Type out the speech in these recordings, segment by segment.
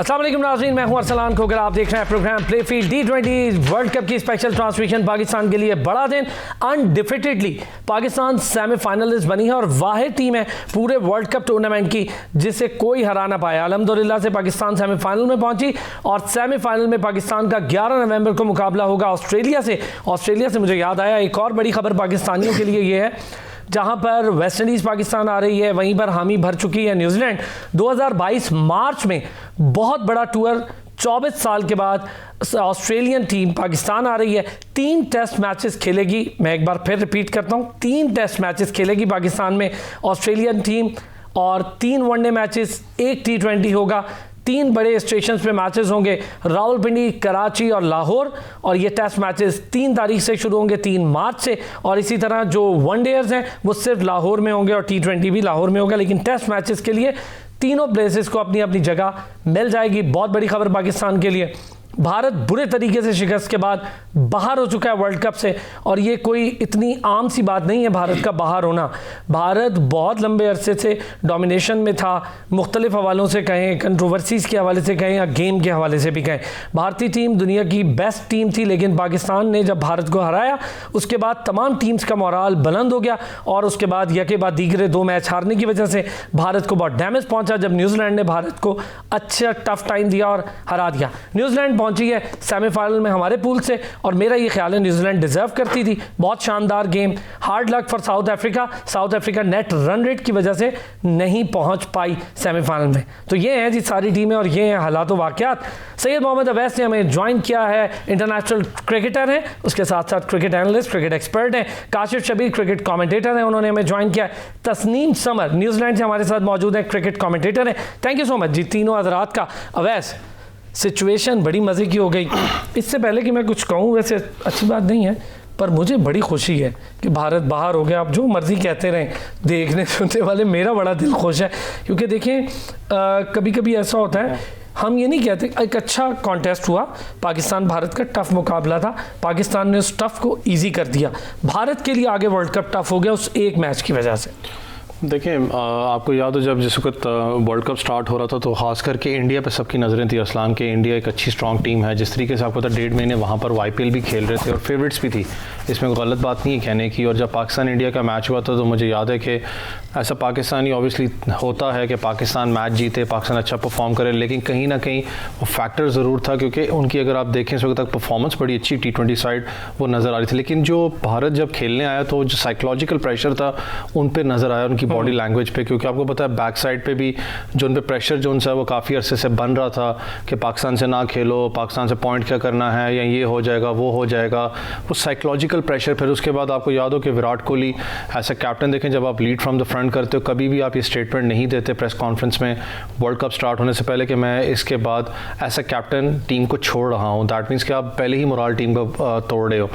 अस्सलाम वालेकुम नाज़रीन, मैं हूं अरसलान खोकर। आप देख रहे हैं program play field. T20 world cup की स्पेशल ट्रांसमिशन। पाकिस्तान के लिए बड़ा दिन। अनडिफिटेडली पाकिस्तान सेमीफाइनलिस्ट बनी है और वाहिद टीम है पूरे वर्ल्ड कप टूर्नामेंट की जिसे कोई हरा ना पाया। अल्हम्दुलिल्लाह से पाकिस्तान सेमीफाइनल में पहुंची और सेमीफाइनल में पाकिस्तान का 11 नवंबर को मुकाबला होगा ऑस्ट्रेलिया से। ऑस्ट्रेलिया से मुझे याद आया एक और बड़ी खबर पाकिस्तानियों के लिए ये है, जहां पर वेस्ट इंडीज़ पाकिस्तान आ रही है वहीं पर हामी भर चुकी है न्यूजीलैंड। 2022 मार्च में बहुत बड़ा टूर, 24 साल के बाद ऑस्ट्रेलियन टीम पाकिस्तान आ रही है। 3 टेस्ट मैचेस खेलेगी। मैं एक बार फिर रिपीट करता हूं, 3 टेस्ट मैचेस खेलेगी पाकिस्तान में ऑस्ट्रेलियन टीम और 3 वनडे मैचेस, 1 T20 होगा। 3 बड़े स्टेशंस पे मैचेस होंगे, रावलपिंडी, कराची और लाहौर। और ये टेस्ट मैचेस 3 तारीख से शुरू होंगे, 3 मार्च से। और इसी तरह जो वनडेयर्स हैं वो सिर्फ लाहौर में होंगे और T20 भी लाहौर में होगा। लेकिन टेस्ट मैचेस के लिए तीनों प्लेसेस को अपनी अपनी जगह मिल जाएगी। बहुत बड़ी खबर पाकिस्तान के लिए। भारत बुरे तरीके से शिकस्त के बाद बाहर हो चुका है वर्ल्ड कप से और ये कोई इतनी आम सी बात नहीं है भारत का बाहर होना। भारत बहुत लंबे अरसे से डोमिनेशन में था, मुख्तलिफ हवालों से कहें, कंट्रोवर्सीज़ के हवाले से कहें या गेम के हवाले से भी कहें। भारतीय टीम दुनिया की बेस्ट टीम थी, लेकिन पाकिस्तान ने जब भारत को हराया उसके बाद तमाम टीम्स का मोराल बुलंद हो गया और उसके बाद यके बाद दीगरे 2 मैच हारने की वजह से भारत को बहुत डैमेज पहुँचा जब न्यूजीलैंड ने भारत को अच्छा टफ टाइम दिया और हरा दिया। न्यूजीलैंड पहुंची है सेमीफाइनल में हमारे पूल से और मेरा ये ख्याल है न्यूजीलैंड डिजर्व करती थी। बहुत शानदार game. Hard luck for south Africa. South Africa net run rate की वजह से नहीं पहुंच पाई सेमीफाइनल में। तो ये हैं जी सारी टीमें और ये हैं हालात वाक़यात। सैयद मोहम्मद अवैस ने हमें ज्वाइन किया है। इंटरनेशनल क्रिकेटर हैं, उसके साथ साथ क्रिकेट एनालिस्ट, क्रिकेट एक्सपर्ट हैं। काशिफ शबीर क्रिकेट कमेंटेटर हैं, उन्होंने हमें ज्वाइन किया है। तस्नीम समर न्यूजीलैंड से हमारे साथ मौजूद हैं, क्रिकेट कमेंटेटर हैं। थैंक यू सो मच जी तीनों हजरात का। अवैस, सिचुएशन बड़ी मज़े की हो गई। इससे पहले कि मैं कुछ कहूँ, वैसे अच्छी बात नहीं है पर मुझे बड़ी खुशी है कि भारत बाहर हो गया। आप जो मर्ज़ी कहते रहें, देखने सुनने वाले, मेरा बड़ा दिल खुश है। क्योंकि देखें कभी कभी ऐसा होता है, हम ये नहीं कहते, एक अच्छा कॉन्टेस्ट हुआ, पाकिस्तान भारत का टफ मुकाबला था, पाकिस्तान ने उस टफ को ईजी कर दिया। भारत के लिए आगे वर्ल्ड कप टफ हो गया उस एक मैच की वजह से। देखिए आपको याद हो जब जिस वक्त वर्ल्ड कप स्टार्ट हो रहा था तो ख़ास करके इंडिया पे सबकी नज़रें थी। अरसलान के इंडिया एक अच्छी स्ट्रॉन्ग टीम है। जिस तरीके से आपको पता 1.5 महीने वहाँ पर IPL भी खेल रहे थे और फेवरेट्स भी थी, इसमें कोई गलत बात नहीं है कहने की। और जब पाकिस्तान इंडिया का मैच हुआ था तो मुझे याद है कि ऐसा पाकिस्तानी ऑब्वियसली होता है कि पाकिस्तान मैच जीते, पाकिस्तान अच्छा परफॉर्म करे, लेकिन कहीं ना कहीं वो फैक्टर ज़रूर था क्योंकि उनकी अगर आप देखें इस वक्त तक परफॉर्मेंस बड़ी अच्छी T20 साइड वो नज़र आ रही थी। लेकिन जो भारत जब खेलने आया तो जो साइकोलॉजिकल प्रेशर था उन पर नज़र आया, उनकी बॉडी लैंग्वेज पे। क्योंकि आपको पता है बैक साइड पे भी जो उन पे प्रेशर जो उनसे वो काफ़ी अरसे से बन रहा था कि पाकिस्तान से ना खेलो, पाकिस्तान से पॉइंट क्या करना है, या ये हो जाएगा वो हो जाएगा, वो साइकोलॉजिकल प्रेशर। फिर उसके बाद आपको याद हो कि विराट कोहली ऐसा कैप्टन, देखें जब आप लीड फ्रॉम द फ्रंट करते हो कभी भी आप ये स्टेटमेंट नहीं देते प्रेस कॉन्फ्रेंस में वर्ल्ड कप स्टार्ट होने से पहले कि मैं इसके बाद ऐसा कैप्टन टीम को छोड़ रहा हूँ। दैट मीन्स कि आप पहले ही मोरल टीम का तोड़ रहे हो।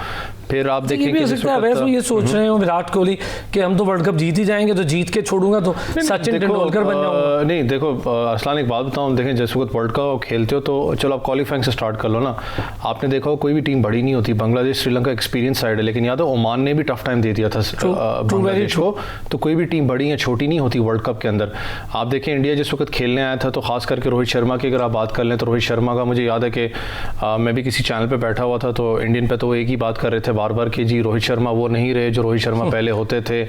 फिर आप देखें कि वैसे ये सोच रहे हो विराट कोहली कि हम तो वर्ल्ड कप जीत ही जाएंगे, तो जीत के छोड़ूंगा तो सचिन तेंदुलकर बन जाऊंगा। नहीं देखो अरसलान, एक बात बताऊं, देखें जिस वक्त वर्ल्ड कप खेलते हो तो चलो आप क्वालिफाइंग से स्टार्ट कर लो ना। आपने देखा हो कोई भी टीम बड़ी नहीं होती। बांग्लादेश श्रीलंका एक्सपीरियंस साइड है, लेकिन याद है ओमान ने भी टफ टाइम दे दिया था बांग्लादेश को। तो कोई भी टीम बड़ी या छोटी नहीं होती वर्ल्ड कप के अंदर। आप देखें इंडिया जिस वक्त खेलने आया था तो खास करके रोहित शर्मा की अगर आप बात कर लें तो रोहित शर्मा का मुझे याद है कि मैं भी किसी चैनल पर बैठा हुआ था तो इंडियन पे तो एक ही बात कर रहे थे बार बार कि जी रोहित शर्मा वो नहीं रहे जो रोहित शर्मा पहले होते थे।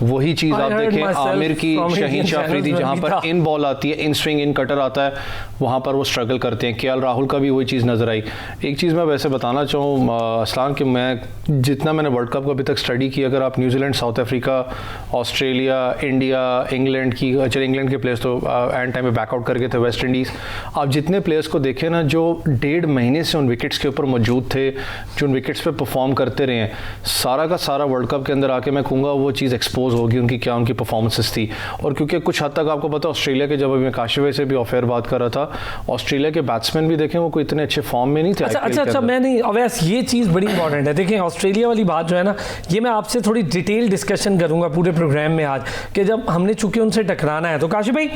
वही चीज़ आप देखें आमिर की शहीन शाह अफरीदी, जहाँ पर इन बॉल आती है, इन स्विंग, इन कटर आता है, वहाँ पर वो स्ट्रगल करते हैं। KL राहुल का भी वही चीज़ नज़र आई। एक चीज़ मैं वैसे बताना चाहूँ असलान कि मैं जितना मैंने वर्ल्ड कप का अभी तक स्टडी की, अगर आप New Zealand, south Africa, Australia, India, England की, चलिए इंग्लैंड के प्लेयर्स तो एंड टाइम में बैकआउट करके थे, वेस्ट इंडीज़, आप जितने प्लेयर्स को देखें ना जो 1.5 महीने से उन विकेट्स के ऊपर मौजूद थे, जो उन विकेट्स पर परफॉर्म करते रहे हैं, सारा का सारा वर्ल्ड कप के अंदर आके मैं कहूँगा वो चीज़ एक्सपोज होगी उनकी क्या उनकी परफॉर्मेंसेस थी। और क्योंकि कुछ हद तक आपको पता ऑस्ट्रेलिया के, जब अभी मैं काशिफ से भी ऑफेयर बात कर रहा था, ऑस्ट्रेलिया के बैट्समैन भी देखें वो कोई इतने अच्छे फॉर्म में नहीं थे। अच्छा मैं नहीं, अवैस ये चीज़ बड़ी इंपॉर्टेंट है। देखें ऑस्ट्रेलिया वाली बात जो है ना, ये मैं आपसे थोड़ी डिटेल डिस्कशन करूँगा पूरे प्रोग्राम में आज, कि जब हमने चूँकि उनसे टकराना है। तो काशिफ भाई,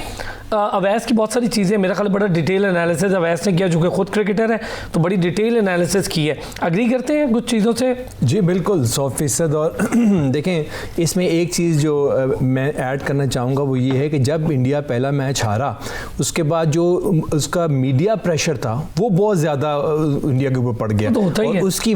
अवैस की बहुत सारी चीज़ें मेरा ख्याल बड़ा डिटेल एनालिसिस अवैस ने किया, चूँकि खुद क्रिकेटर है तो बड़ी डिटेल एनालिसिस की है। अग्री करते हैं कुछ चीज़ों से जी बिल्कुल 100%। और देखें इसमें एक चीज़ जो मैं ऐड करना चाहूँगा वो ये है कि जब इंडिया पहला मैच हारा उसके बाद जो उसका मीडिया प्रेशर था वो बहुत ज़्यादा इंडिया के ऊपर पड़ गया, तो होता ही और है। उसकी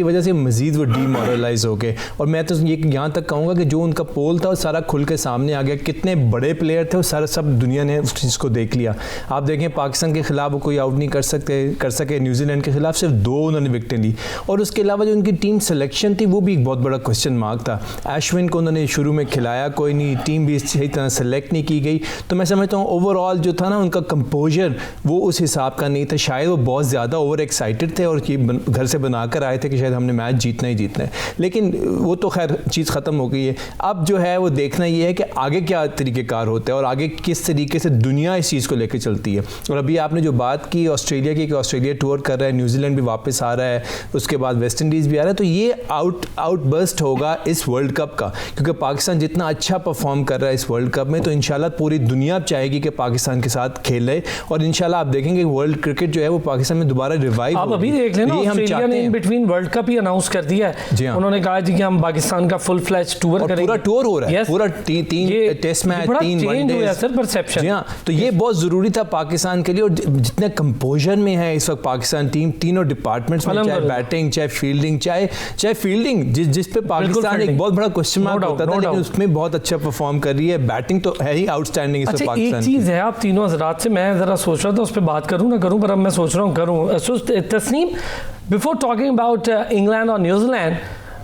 वजह से मज़ीद वो डीमोरलाइज हो गए। और मैं तो ये यहाँ तक कहूँगा कि जो उनका पोल था वो सारा खुल के सामने आ गया, कितने बड़े प्लेयर थे वो सारा सब दुनिया ने उस चीज़ को देख लिया। आप देखें पाकिस्तान के खिलाफ वो कोई आउट नहीं कर सके, न्यूजीलैंड के खिलाफ सिर्फ 2 उन्होंने विकेटें ली, और उसके अलावा जो उनकी टीम सिलेक्शन थी वो भी एक बहुत बड़ा क्वेश्चन मार्क था। अश्विन को उन्होंने शुरू में खिलाया कोई नहीं, टीम भी सही तरह सेलेक्ट नहीं की गई। तो मैं समझता हूँ ओवरऑल जो था ना उनका कंपोजर वो उस हिसाब का नहीं था, शायद वो बहुत ज़्यादा ओवर एक्साइटेड थे और ये घर से बनाकर आए थे कि शायद हमने मैच जीतना ही जीतना है, लेकिन वो तो खैर चीज़ ख़त्म हो गई है। अब जो है वो देखना ये है कि आगे क्या तरीक़ेकार होता है और आगे किस तरीके से दुनिया इस चीज़ को लेकर चलती है। और अभी आपने जो बात की ऑस्ट्रेलिया की कि ऑस्ट्रेलिया टूर कर रहा है, न्यूजीलैंड भी वापस आ रहा है, उसके बाद वेस्ट इंडीज़ भी आ रहा है, तो ये आउटबर्स्ट होगा इस वर्ल्ड कप का, क्योंकि पाकिस्तान जितना अच्छा परफॉर्म कर रहा है इस वर्ल्ड कप में, तो इंशाल्लाह पूरी दुनिया चाहेगी कि पाकिस्तान के साथ खेले, और इंशाल्लाह आप देखेंगे वर्ल्ड क्रिकेट जो है वो पाकिस्तान में दोबारा रिवाइव। आप अभी देख लेना ऑस्ट्रेलिया ने in between world cup he announce कर दिया है, उन्होंने कहा जी कि हम पाकिस्तान का फुल फ्लैश टूर करेंगे, पूरा टूर हो रहा है, पूरा 3 test match 3 one day sir perception. जी हाँ, तो ये बहुत ज़रूरी था पाकिस्तान के लिए, और जितने कंपोजर में है इस वक्त पाकिस्तान टीम तीनों डिपार्टमेंट्स में, चाहे बैटिंग चाहे फील्डिंग जिस पे पाकिस्तान एक बहुत बड़ा क्वेश्चन मार्क होता था, लेकिन उसमें बहुत अच्छा परफॉर्म कर रही है। बैटिंग तो है ही आउटस्टैंडिंग इस वक्त पाकिस्तान। एक चीज़ है, आप तीनों हज़रात से मैं ज़रा सोच रहा था उस पर बात करूँ ना करूँ, पर अब मैं सोच रहा हूँ करूँ। Tasneem, before talking about England और New Zealand,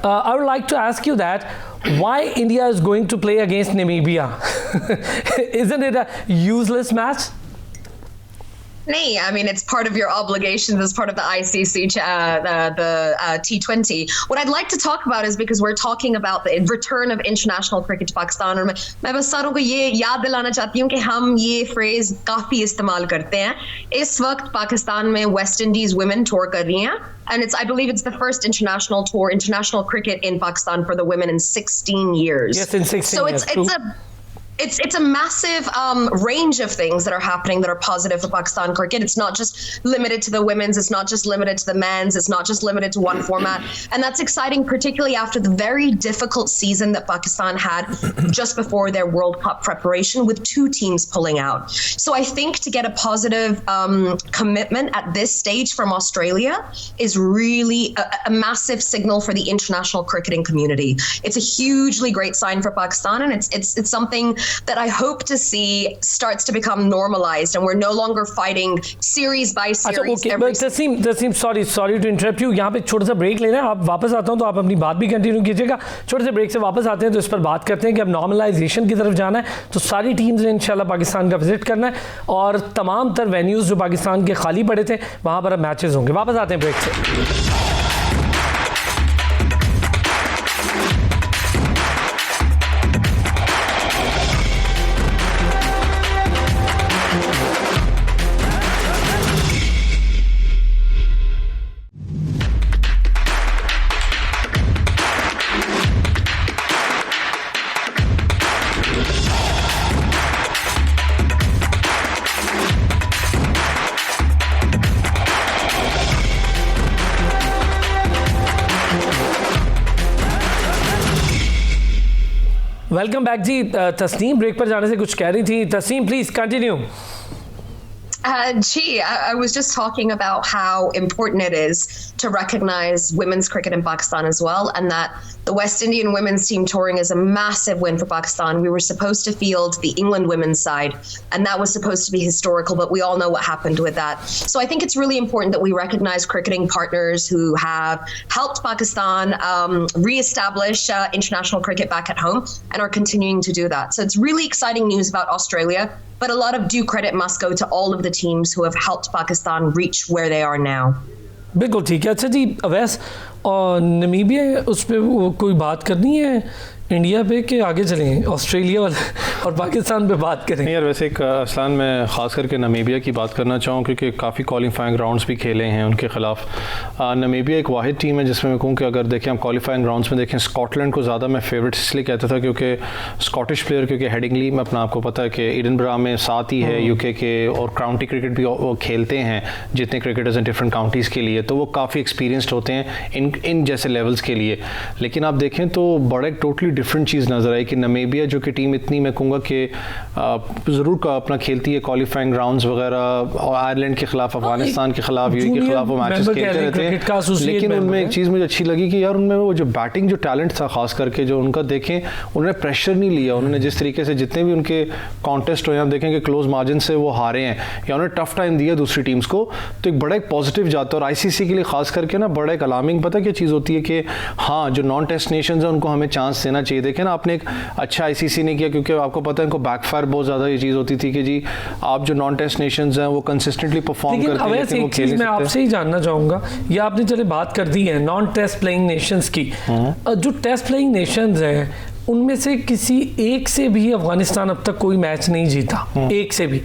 I would like to ask you that why India is going to play against Namibia? Isn't it a useless match? I mean, it's part of your obligations as part of the ICC, T20. What I'd like to talk about is because we're talking about the return of international cricket to Pakistan, और मैं बस सारों को ये याद दिलाना चाहती हूँ कि हम ये फ्रेज काफ़ी इस्तेमाल करते हैं। इस वक्त पाकिस्तान में वेस्ट इंडीज वुमेन टूर कर रही हैं, and I believe it's the first international cricket in Pakistan for the women in 16 years. Yes, in 16 so years. It's a massive range of things that are happening that are positive for Pakistan cricket. It's not just limited to the women's, it's not just limited to the men's, it's not just limited to one format. And that's exciting, particularly after the very difficult season that Pakistan had just before their World Cup preparation with 2 teams pulling out. So I think to get a positive commitment at this stage from Australia is really a massive signal for the international cricketing community. It's a hugely great sign for Pakistan, and it's something that I hope to see starts to become normalized, and we're no longer fighting series by series. Tasneem, sorry to interrupt you, यहाँ पे छोटा सा break लेना है, आप वापस आता हूँ तो आप अपनी बात भी कंटिन्यू कीजिएगा। छोटे से ब्रेक से वापस आते हैं तो इस पर बात करते हैं कि अब नॉर्मलाइजेशन की तरफ जाना है, तो सारी टीम्स ने इंशाल्लाह पाकिस्तान का विजिट करना है, और तमाम तर वेन्यूज़ जो पाकिस्तान के खाली पड़े थे वहाँ पर अब मैचेस होंगे। वापस आते हैं ब्रेक से। Welcome back ji. Tasneem break पर जाने से कुछ कह रही थी, Tasneem please continue. I was just talking about how important it is to recognize women's cricket in Pakistan as well, and that the West Indian women's team touring is a massive win for Pakistan. We were supposed to field the England women's side, and that was supposed to be historical, but we all know what happened with that. So I think it's really important that we recognize cricketing partners who have helped Pakistan re-establish international cricket back at home and are continuing to do that. So it's really exciting news about Australia, but a lot of due credit must go to all of the teams who have helped Pakistan reach where they are now. बिल्कुल ठीक है। अच्छा जी अवैस, और Namibia उस पर कोई बात करनी है इंडिया पे के आगे चलें, ऑस्ट्रेलिया और पाकिस्तान पे बात करें? यार वैसे एक असलान में ख़ास करके नमीबिया की बात करना चाहूँ क्योंकि काफ़ी क्वालिफाइंग राउंड्स भी खेले हैं उनके ख़िलाफ़। नमीबिया एक वाहिद टीम है जिसमें मैं कहूँ कि अगर देखें हम क्वालिफाइंग राउंड्स में देखें, स्कॉटलैंड को ज़्यादा मैं फेवरेट इसलिए कहता था क्योंकि स्कॉटिश प्लेयर, क्योंकि हेडिंगली में अपना आपको पता है कि एडिनबरा में साथ ही है यूके के, और काउंटी क्रिकेट भी वो खेलते हैं जितने क्रिकेटर्स हैं डिफरेंट काउंटीज़ के लिए, तो वो काफ़ी एक्सपीरियंस्ड होते हैं इन जैसे लेवल्स के लिए। लेकिन आप देखें तो बड़ा एक टोटली डिफरेंट चीज़ नज़र आई कि नमीबिया जो कि टीम इतनी मैं कहूँगा कि ज़रूर का अपना खेलती है क्वालिफाइंग राउंड्स वगैरह, और आयरलैंड के खिलाफ, अफगानिस्तान के खिलाफ, यूएई के खिलाफ वो मैचेस खेलते रहते हैं। लेकिन उनमें एक चीज़ मुझे अच्छी लगी कि यार उनमें वो जो बैटिंग जो टैलेंट था खास करके जो उनका देखें, उन्होंने प्रेशर नहीं लिया। उन्होंने जिस तरीके से जितने भी उनके कॉन्टेस्ट हो, आप देखें कि क्लोज मार्जिन से वो हारे हैं या उन्होंने टफ टाइम दिया दूसरी टीम्स को, तो एक बड़ा एक पॉजिटिव जाता है। और आईसीसी के लिए खास करके ना बड़ा एक अलार्मिंग पता क्या चीज़ होती है कि हाँ जो नॉन टेस्ट नेशंस हैं उनको हमें चांस देना चाहिए। देखें ना आपने एक अच्छा आईसीसी ने किया क्योंकि आपको पता है इनको बैकफायर बहुत ज़्यादा ये चीज़ होती थी कि जी आप जो नॉन टेस्ट नेशंस हैं वो कंसिस्टेंटली परफॉर्म करते हैं, लेकिन वो खेल नहीं सकते। मैं आपसे ही जानना चाहूँगा, ये आपने चले बात कर दी है नॉन टेस्ट प्लेइंग नेशंस की, जो टेस्ट प्लेइंग नेशंस हैं उनमें से किसी एक से भी अफगानिस्तान अब तक कोई मैच नहीं जीता, एक से भी।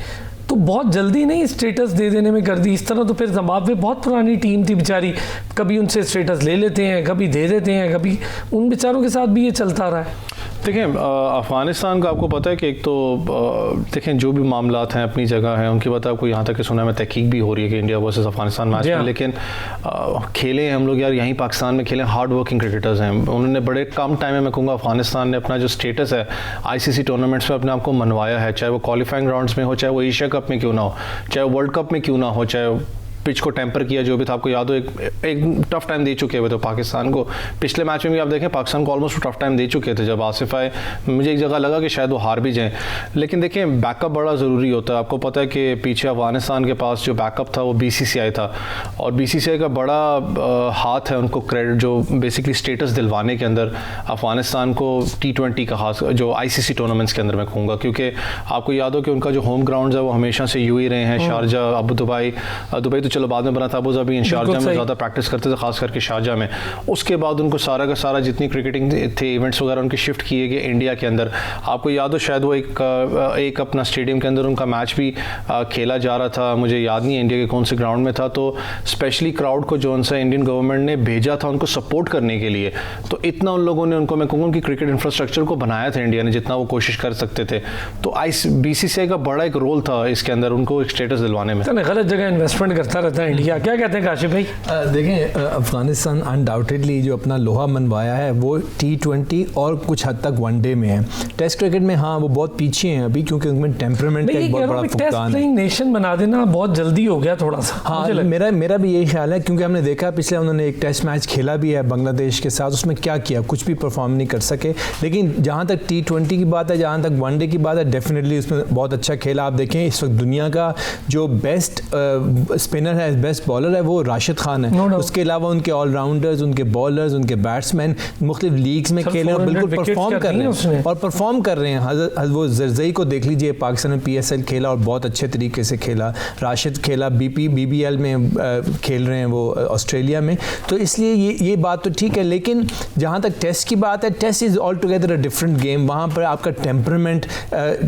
तो बहुत जल्दी नहीं स्टेटस दे देने में कर दी इस तरह, तो फिर जिम्बाब्वे बहुत पुरानी टीम थी बेचारी, कभी उनसे स्टेटस ले लेते हैं, कभी दे देते हैं, कभी उन बेचारों के साथ भी ये चलता रहा है। देखें अफ़गानिस्तान का आपको पता है कि एक तो देखें जो भी मामलात हैं अपनी जगह हैं, उनकी पता है आपको यहाँ तक कि सुना है, मैं तहकीक भी हो रही है कि इंडिया वर्सेस अफगानिस्तान मैच में, लेकिन खेले हम लोग यार यहीं पाकिस्तान में खेले, हार्ड वर्किंग क्रिकेटर्स हैं। उन्होंने बड़े कम टाइम में मैं कहूँगा अफगानिस्तान ने अपना जो स्टेटस है आईसीसी टूर्नामेंट्स में अपने आप को मनवाया है, चाहे वो क्वालिफाइंग राउंड्स में हो, चाहे वो एशिया कप में क्यों ना हो, चाहे वर्ल्ड कप में क्यों ना हो, चाहे पिच को टेम्पर किया जो भी था। आपको याद हो एक टफ टाइम दे चुके हुए थे पाकिस्तान को, पिछले मैच में भी आप देखें पाकिस्तान को ऑलमोस्ट टफ टाइम दे चुके थे जब आसिफ आए। मुझे एक जगह लगा कि शायद वो हार भी जाएं, लेकिन देखें बैकअप बड़ा ज़रूरी होता है। आपको पता है कि पीछे अफगानिस्तान के पास जो बैकअप था वो बीसीसीआई था, और बीसीसीआई का बड़ा हाथ है उनको क्रेडिट जो बेसिकली स्टेटस दिलवाने के अंदर अफगानिस्तान को T20 का खास जो आईसीसी टूर्नामेंट्स के अंदर मैं कहूँगा, क्योंकि आपको याद हो कि उनका जो होम ग्राउंड है वो हमेशा से यूएई रहे हैं, शारजा, अबू दुबई तो चलो बाद में बना था, अबू धाबी, शारजा में ज़्यादा प्रैक्टिस करते थे, खास करके शारजा में। उसके बाद उनको सारा का सारा जितनी क्रिकेटिंग थे इवेंट्स वगैरह उनके शिफ्ट किए गए इंडिया के अंदर। आपको याद हो शायद वो एक अपना स्टेडियम के अंदर उनका मैच भी खेला जा रहा था, मुझे याद नहीं है इंडिया के कौन से ग्राउंड में था। तो स्पेशली क्राउड को जो उनसे इंडियन गवर्नमेंट ने भेजा था उनको सपोर्ट करने के लिए, तो इतना उन लोगों ने उनको मैं कहूँगा कि क्रिकेट इंफ्रास्ट्रक्चर को बनाया था इंडिया ने जितना वो कोशिश कर सकते थे। तो बीसीसीआई का बड़ा एक रोल था इसके अंदर उनको एक स्टेटस दिलवाने में। गलत जगह इन्वेस्टमेंट करता रहता है इंडिया, क्या कहते हैं काशिफ भाई? देखें अफगानिस्तान अनडाउटेडली जो अपना लोहा मनवाया है वो T20 और कुछ हद तक वनडे में है। टेस्ट क्रिकेट में हाँ वो बहुत पीछे हैं अभी, क्योंकि उनमें टेम्परामेंट का एक बहुत बड़ा फुकदान है। नेशन बना देना बहुत जल्दी हो गया थोड़ा सा। हाँ मेरा भी यही ख्याल है, क्योंकि हमने देखा पिछले उन्होंने एक टेस्ट मैच खेला भी है बांग्लादेश के साथ, उसमें क्या किया, कुछ भी परफॉर्म नहीं कर सके। लेकिन जहाँ तक T20 की बात है, जहाँ तक वनडे की बात है, डेफिनेटली उसमें बहुत अच्छा खेला। आप देखें इस वक्त दुनिया का जो बेस्ट स्पिनर है, बेस्ट बॉलर है, वो राशिद खान है। उसके अलावा उनके ऑलराउंडर्स, उनके बॉलर्स, उनके बैट्समैन मुख्तलिफ लीग्स में खेले और बिल्कुल परफॉर्म कर रहे हैं और परफॉर्म कर रहे हैं। वो जरजई को देख लीजिए, पाकिस्तान में PSL खेला और बहुत अच्छे तरीके से खेला। राशिद खेला BBL में खेल रहे हैं वो ऑस्ट्रेलिया में। तो इसलिए ये बात तो ठीक है, लेकिन जहाँ तक टेस्ट की बात है, test is all together a different game. वहाँ पर आपका टेम्परामेंट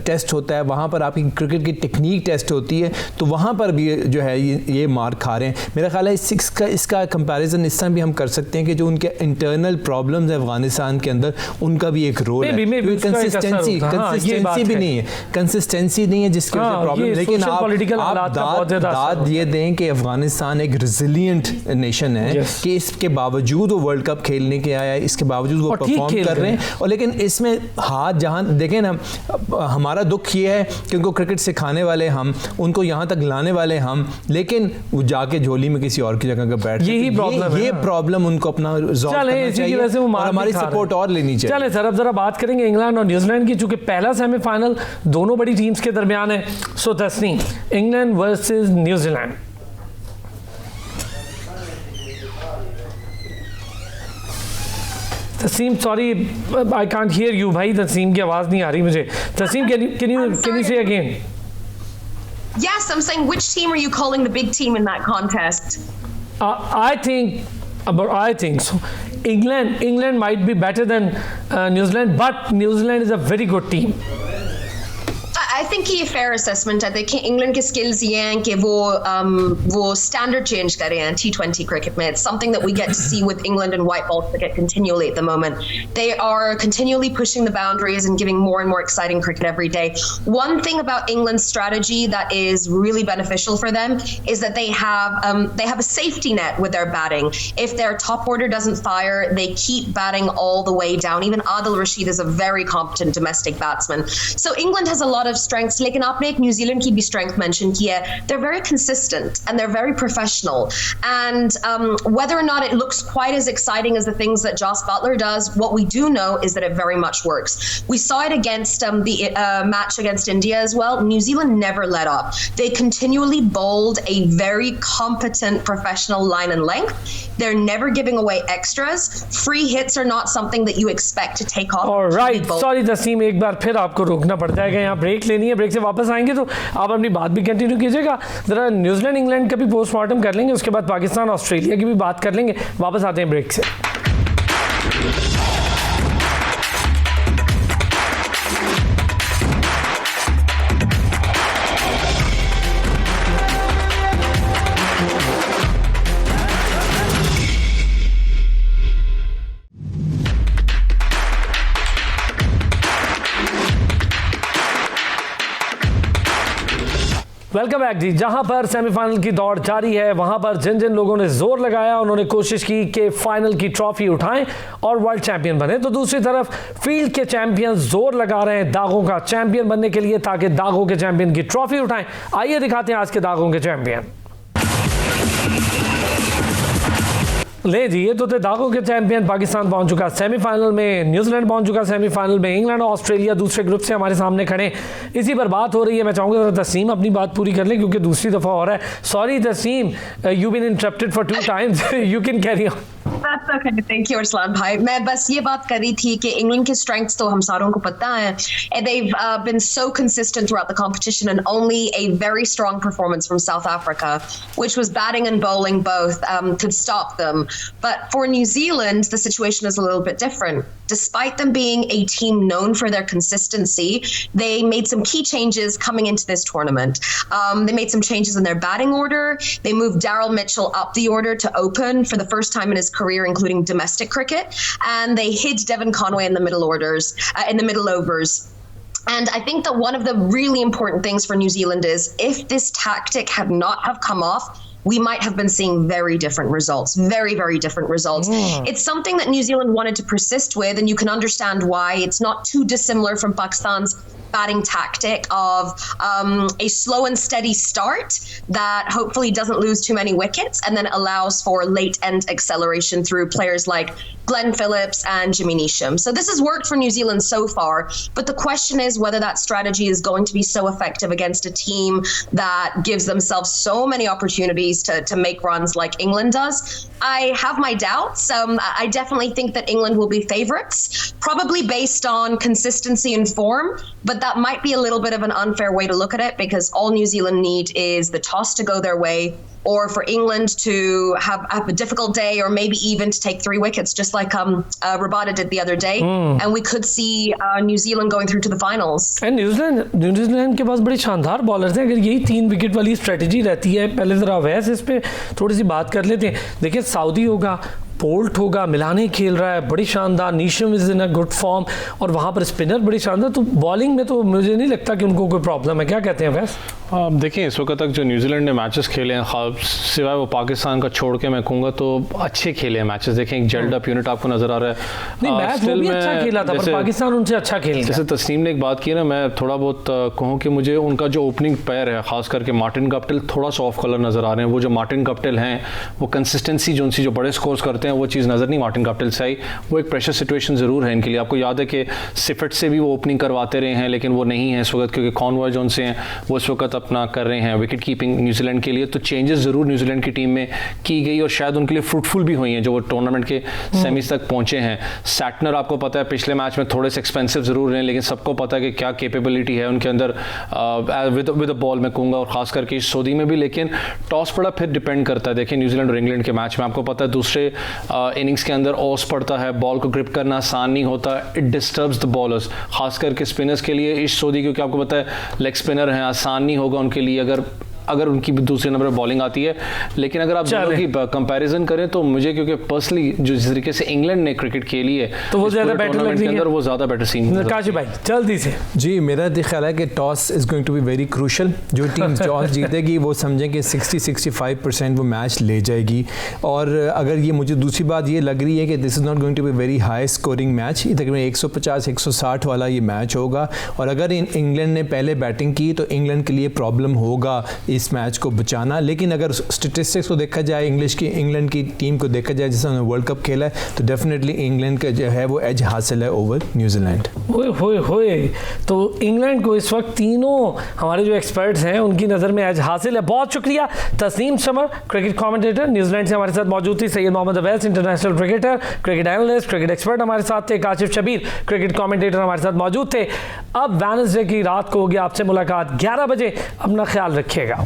टेस्ट होता है, वहाँ पर आपकी क्रिकेट की टेक्निक टेस्ट होती है, तो वहाँ पर भी जो है ये मार खा रहे हैं। मेरा ख्याल है इसका कंपैरिजन इस तरह भी हम कर सकते हैं कि जो उनके इंटरनल प्रॉब्लम्स है अफगानिस्तान के अंदर, उनका भी एक रोल है। कंसिस्टेंसी भी नहीं है, कंसिस्टेंसी नहीं है जिसकी वजह से प्रॉब्लम। लेकिन आप दाद ये दें कि अफगानिस्तान एक रेजिलिएंट नेशन है कि इसके बावजूद वो वर्ल्ड कप खेलने के आया है, इसके बावजूद वो परफॉर्म कर रहे हैं। और लेकिन इसमें हाथ जहाँ देखें ना, हमारा दुख ये है कि उनको क्रिकेट सिखाने वाले हम, उनको यहाँ तक लाने वाले हम, लेकिन वो जाके झोली में किसी और की जगह का बैठ, यही प्रॉब्लम उनको अपना रिजॉल्व करना चाहिए और हमारी सपोर्ट और लेनी चाहिए। चले सर, अब जरा बात करेंगे इंग्लैंड और न्यूजीलैंड की, चूंकि पहला सेमीफाइनल दोनों बड़ी टीम्स के दरमियान है। So Tasneem, England versus New Zealand. Tasneem, sorry I can't hear you भाई, तस्नीम की आवाज नहीं आ रही मुझे। Tasneem, can you say again? Yes, I'm saying which team are you calling the big team in that contest? I think so. England might be better than New Zealand, but New Zealand is a very good team. I think ये fair assessment है. देखिए England के skills ये हैं कि वो standard change कर रहे हैं T20 cricket में. It's something that we get to see with England and white ball cricket continually at the moment. They are continually pushing the boundaries and giving more and more exciting cricket every day. One thing about England's strategy that is really beneficial for them is that they have a safety net with their batting. If their top order doesn't fire, they keep batting all the way down. Even Adil Rashid is a very competent domestic batsman. So England has a lot of strengths. लेकिन आपने एक New Zealand की भी strength mention की है. They're very consistent and they're very professional. And whether or not it looks quite as exciting as the things that Jos Buttler does, what we do know is that it very much works. We saw it against the match against India as well. New Zealand never let up. They continually bowled a very competent professional line and length. They're never giving away extras. Free hits are not something that you expect to take off. All right, sorry Tasneem, एक बार फिर आपको रोकना पड़ता है कि यहाँ break लेनी है. ब्रेक से वापस आएंगे तो आप अपनी बात भी कंटिन्यू कीजिएगा. जरा न्यूजीलैंड इंग्लैंड का भी पोस्टमार्टम कर लेंगे, उसके बाद पाकिस्तान ऑस्ट्रेलिया की भी बात कर लेंगे. वापस आते हैं ब्रेक से. वेलकम बैक जी. जहां पर सेमीफाइनल की दौड़ जारी है, वहां पर जिन जिन लोगों ने जोर लगाया उन्होंने कोशिश की कि फाइनल की ट्रॉफी उठाएं और वर्ल्ड चैंपियन बने, तो दूसरी तरफ फील्ड के चैंपियन जोर लगा रहे हैं दागों का चैंपियन बनने के लिए ताकि दागों के चैंपियन की ट्रॉफी उठाएं. आइए दिखाते हैं आज के दागों के चैंपियन. ले जी, ये तो थे दागों के चैंपियन. पाकिस्तान पहुंच चुका सेमीफाइनल में, न्यूजीलैंड पहुंच चुका सेमीफाइनल में, इंग्लैंड और ऑस्ट्रेलिया दूसरे ग्रुप से हमारे सामने खड़े. इसी पर बात हो रही है. मैं चाहूँगा तस्नीम अपनी बात पूरी कर लें क्योंकि दूसरी दफ़ा हो रहा है. Sorry Tasneem, you been interrupted for 2 times. You can carry on. That's okay. Thank you, Arslan भाई. मैं बस ये बात कर रही थी कि इंग्लैंड के strengths तो हम सारों को पता है. They've been so consistent throughout the competition, and only a very strong performance from South Africa, which was batting and bowling both, could stop them. But for New Zealand, the situation is a little bit different. Despite them being a team known for their consistency, they made some key changes coming into this tournament. They made some changes in their batting order. They moved Daryl Mitchell up the order to open for the first time in his career, including domestic cricket, and they hid Devon Conway in the middle orders, in the middle overs. And I think that one of the really important things for New Zealand is if this tactic had not have come off, we might have been seeing very different results, very, very different results. It's something that New Zealand wanted to persist with, and you can understand why. It's not too dissimilar from Pakistan's batting tactic of a slow and steady start that hopefully doesn't lose too many wickets and then allows for late end acceleration through players like Glenn Phillips and Jimmy Neesham. So this has worked for New Zealand so far, but the question is whether that strategy is going to be so effective against a team that gives themselves so many opportunities to make runs like England does. I have my doubts. I definitely think that England will be favourites, probably based on consistency and form, but that might be a little bit of an unfair way to look at it because all New Zealand need is the toss to go their way, or for England to have a difficult day, or maybe even to take 3 wickets, just like Rabada did the other day. And we could see New Zealand going through to the finals. And New Zealand के पास बड़े शानदार bowlers हैं. अगर यही 3 wicket वाली strategy रहती है, पहले ज़रा वैसे इस पे थोड़ी सी बात कर लेते हैं. देखिए सऊदी होगा, पोल्ट होगा, मिलाने खेल रहा है, बड़ी शानदार. Neesham is in a good form और वहाँ पर स्पिनर बड़ी शानदार. तो बॉलिंग में तो मुझे नहीं लगता कि उनको कोई प्रॉब्लम है. क्या कहते हैं वैस? देखिए इस वक्त तक जो न्यूजीलैंड ने मैचेस खेले हैं, सिवाय वो पाकिस्तान का छोड़ के मैं कहूँगा तो अच्छे खेले हैं मैचेस. देखें एक जेल्ड अप यूनिट आपको नज़र आ रहा है. नहीं मैच वो भी अच्छा खेला था पर पाकिस्तान उनसे अच्छा खेल. जैसे तस्नीम ने एक बात की ना, मैं थोड़ा बहुत कहूँ कि मुझे उनका जो ओपनिंग पैर है, खास करके मार्टिन गप्टिल थोड़ा सा ऑफ कलर नज़र आ रहे हैं. वो जो मार्टिन गप्टिल हैं वो कंसिस्टेंसी जो उनसी जो बड़े स्कोर्स करते हैं वो चीज़ नज़र नहीं मार्टिन गप्टिल से आई. वो एक प्रेशर सिचुएशन ज़रूर है इनके लिए. आपको याद है कि सिफट से भी वो ओपनिंग करवाते रहे हैं लेकिन वो नहीं है इस वक्त, क्योंकि कॉनवॉय जो उनसे हैं वो इस वक्त अपना कर रहे हैं विकेट कीपिंग न्यूजीलैंड के लिए, तो चेंजेस ज़रूर न्यूजीलैंड की टीम में की गई और शायद उनके लिए फ्रूटफुल भी हुई हैं जो वो टूर्नामेंट के सेमीज तक पहुंचे हैं। सैटनर आपको पता है पिछले मैच में थोड़े से एक्सपेंसिव ज़रूर रहे, लेकिन सबको पता है कि क्या कैपेबिलिटी है उनके अंदर विद अ बॉल मैं कहूँगा, और ख़ास करके इस सऊदी में भी। लेकिन टॉस बड़ा फिर डिपेंड करता है। देखिए न्यूजीलैंड और इंग्लैंड के मैच में आपको पता है दूसरे इनिंग्स के अंदर ऑस पड़ता है, बॉल को ग्रिप करना आसान नहीं होता, इट डिस्टर्ब्स द बॉलर्स, खास करके स्पिनर्स के लिए इस सऊदी, क्योंकि आपको पता है लेग स्पिनर हैं, आसान नहीं होगा उनके लिए अगर उनकी दूसरे नंबर पर बॉलिंग आती है। लेकिन अगर आप दोनों की कंपैरिजन करें तो मुझे, क्योंकि पर्सनली जो जिस तरीके से इंग्लैंड ने क्रिकेट खेली है तो वो ज़्यादा बेटर लग रही है, वो ज़्यादा बेटर सीन। काशी भाई जल्दी से। जी मेरा ख्याल है कि toss is going to be very crucial. जो टीम टॉस जीतेगी वो समझें कि 60-65% वो मैच ले जाएगी। और अगर ये मुझे दूसरी बात ये लग रही है कि this is not going to be very high scoring match, तकरीबन 150-160 वाला ये मैच होगा। और अगर इंग्लैंड ने पहले बैटिंग की तो इंग्लैंड के लिए प्रॉब्लम होगा इस मैच को बचाना। लेकिन अगर स्टेटिस्टिक्स को देखा जाए, इंग्लैंड की टीम को देखा जाए जिसने वर्ल्ड कप खेला है, तो डेफिनेटली इंग्लैंड का जो है वो एज हासिल है ओवर न्यूजीलैंड। होए तो इंग्लैंड को इस वक्त तीनों हमारे जो एक्सपर्ट्स हैं उनकी नज़र में एज हासिल है। बहुत शुक्रिया Tasneem Samar, cricket commentator New Zealand से हमारे साथ मौजूद थी। Syed Mohammad Awais, international cricketer, cricket analyst, cricket expert हमारे साथ थे। काशिफ शबीर, क्रिकेट कमेंटेटर हमारे साथ मौजूद थे। अब वेडनेसडे की रात को होगी आपसे मुलाकात 11 बजे। अपना ख्याल रखिएगा।